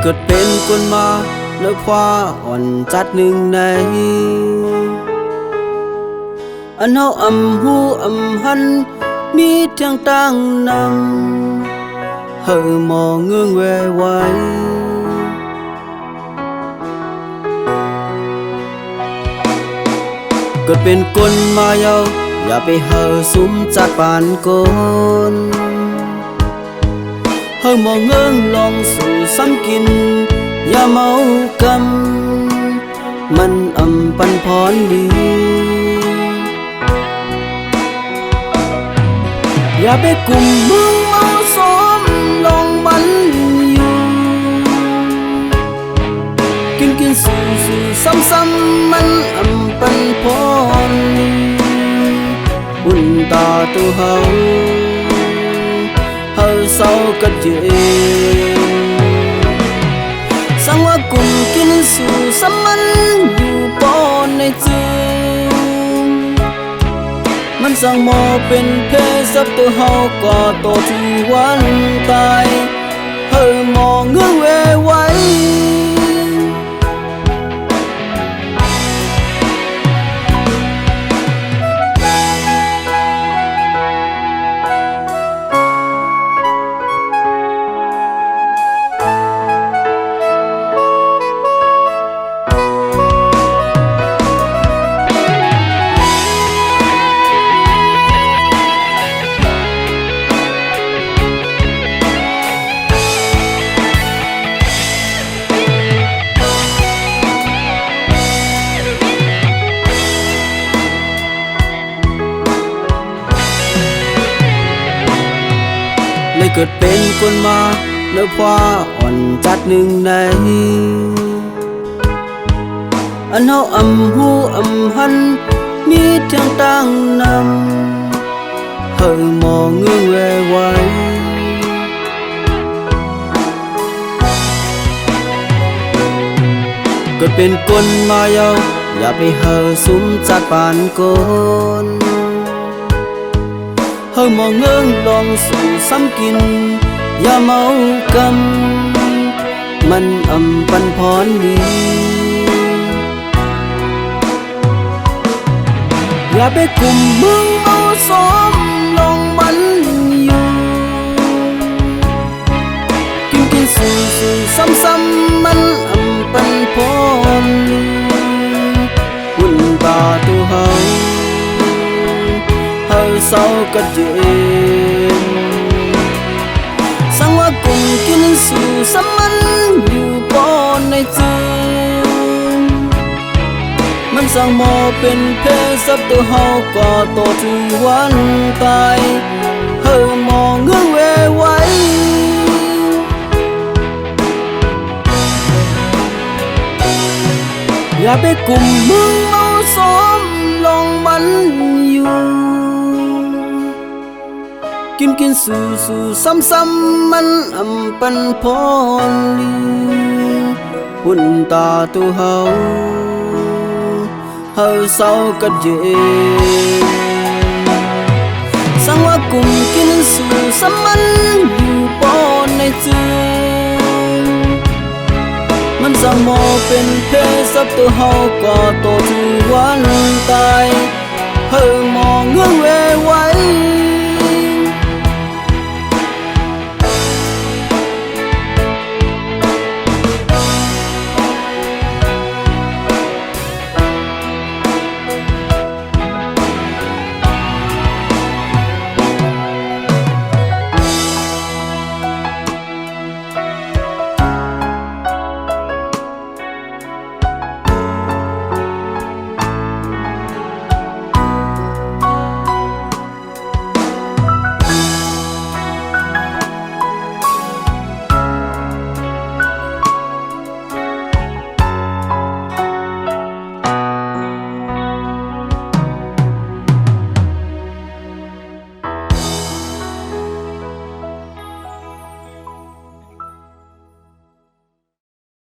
เกิดเป็นคนมาเลิกว่าอ่อนจัดหนึ่งในอันเฮาหูหันมีเทียงตั้งนำเฮาหมอเงื้องแวไว้เกิดเป็นคนมาเยาอย่าไปเฮาสุมจัดปานคนเฮาหมอเงื้องลองสู่ซ้ำกินอย่าเมากำมันปันพรดีอย่าไปกลุ่มมึงเมาสมลองบันอยู่กินสู่ซ้ำมันปันพรอุ่นตาตัวเฮาเศร้ากัดเย็นสังว่ากลุ่มกินสู่ซ้ำมันอยู่ปอนในจึงมันสั่งหมอเป็นเพศสับตัวเฮาก็โตที่วันตายเฮาหมอเงื้องแวไว้เกิดเป็นคนมาเลิกว่าอ่อนจัดหนึ่งในอันเฮาหูหันมีเทียงตั้งนำเฮาหมอเงื้องแวไว้เกิดเป็นคนมาเยาอย่าไปเฮาสุมจัดปานคนเฮาหมอเงื้องลองสู่ซ้ำกินอย่าเมากำมันปันพรดีอย่าไปกลุ่มมึงเมาสมลองบันอยู่กินสู่ซ้ำมันปันพรอุ่นตาตัวเฮาเศร้ากัดเย็นสังว่ากลุ่มกินสู่ซ้ำมันอยู่ปอนในจึงมันสั่งหมอเป็นเพศสับตัวเฮาก็โตที่วันตายเฮาหมอเงื้องแวไว้อย่าไปกลุ่มมึงเมาสมลองบันอยู่กินสู่ซ้ำมันปันพรลีหุ่นตาตัวเฮาเศร้ากัดเย็นสังว่ากลุ่มกินสู่ซ้ำมันอยู่ปอนในจึงมันสั่งหมอเป็นเพศสับตัวเฮาก็โตที่วันตายเฮาหมอเงื้องแวไว้